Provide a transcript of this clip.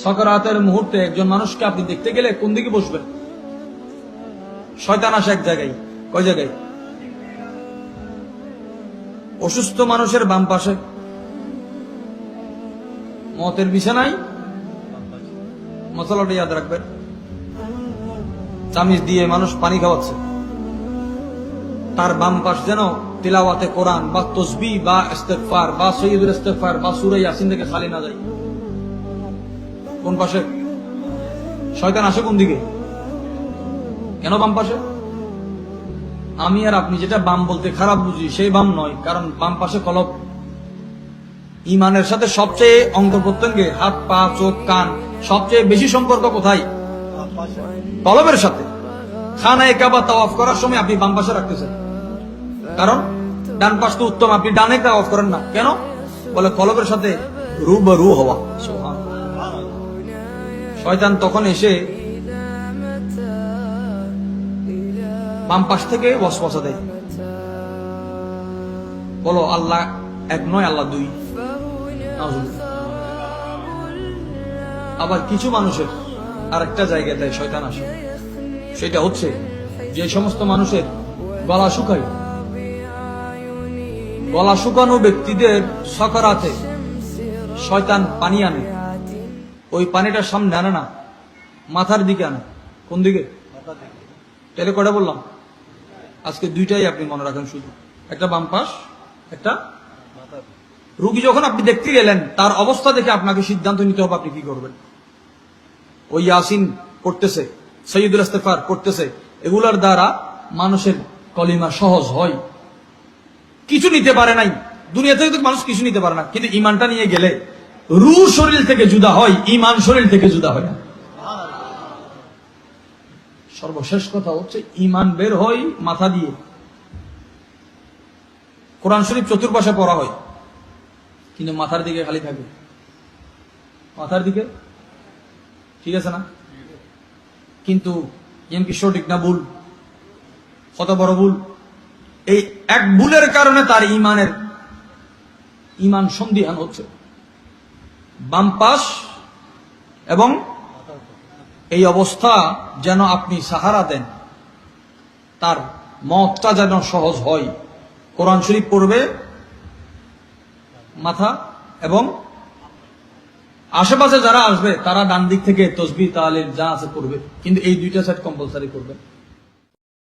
সাকারাতের মুহূর্তে একজন মানুষকে আপনি দেখতে গেলে কোন দিকে বসবেন? শয়তান আসে এক জায়গায়, কয় জায়গায়? অসুস্থ মানুষের বাম পাশে, মতের বিছানায়, মশলাটা ইয়াদ রাখবেন, চামিচ দিয়ে মানুষ পানি খাওয়াচ্ছে, তার বাম পাশ যেন তিলাওয়াতে কোরআন বা তসবিহ বা ইস্তেগফার বা সৈয়দুল ইস্তেগফার বা সূরা ইয়াসিন থেকে খালি না যায়। কোন পাশে? শয়তান আসে কোন দিকে? কেন বাম পাশে? আমি আর আপনি যেটা বাম বলতে খারাপ বুঝি সেই বাম নয়, কারণ বাম পাশে কলব। ইমানের সাথে সবচেয়ে অঙ্গ প্রত্যঙ্গে, হাত পা চোখ কান, সবচেয়ে বেশি সম্পর্ক কোথায়? কলবের সাথে। খানায়ে কাবা তাওয়াফ করার সময় আপনি বাম পাশে রাখতেছেন, কারণ ডান পাশ তো উত্তম, আপনি ডানে তাওয়াফ করেন না কেন? বলে কলবের সাথে রূবরু হওয়া। শয়তান তখন এসে বাম পাশ থেকে ওয়াসওয়াসা দেয়, বলো আল্লাহ এক নয়, আল্লাহ দুই। আবার কিছু মানুষের আরেকটা জায়গায় দেয় শয়তান আসে, সেটা হচ্ছে যে সমস্ত মানুষের গলা শুকায়, গলা শুকানো ব্যক্তিদের সাকারাতে শয়তান পানি আনে, ওই পানিটার সামনে আনে না, মাথার দিকে আনে। কোন দিকে? তাহলে কটা বললাম? আজকে দুইটাই আপনি মনে রাখেন, শুধু একটা বাম পাশ, একটা। রুগী যখন আপনি দেখতে গেলেন, তার অবস্থা দেখে আপনাকে সিদ্ধান্ত নিতে হবে আপনি কি করবেন। ওই ইয়াসিন পড়তেছে, সৈয়দুল ইস্তেগফার পড়তেছে, এগুলার দ্বারা মানুষের কলিমা সহজ হয়। কিছু নিতে পারে নাই দুনিয়া থেকে, মানুষ কিছু নিতে পারে না, কিন্তু ইমানটা নিয়ে গেলে রূহ শরীর থেকে জুদা হয়, ইমান শরীর থেকে জুদা হয় না। সর্বশেষ কথা হচ্ছে ইমান বের হয় মাথা দিয়ে। কোরআন শরীফ চতুর্পাশে পড়া হয়, কিন্তু মাথার দিকে খালি থাকে। মাথার দিকে ঠিক আছে না? কিন্তু কি সঠিক না ভুল? কত বড় ভুল! এই এক ভুলের কারণে তার ইমান সন্দিহান হচ্ছে। বাম পাশ এবং এই অবস্থা যেন আপনি সাহারা দেন, তার মতটা যেন সহজ হয়। কোরআন শরীফ পড়বে মাথা, এবং আশেপাশে যারা আসবে তারা ডান দিক থেকে তসবিহ তাহলিল যা আছে করবে, কিন্তু এই দুইটা সেট কম্পালসারি করবে।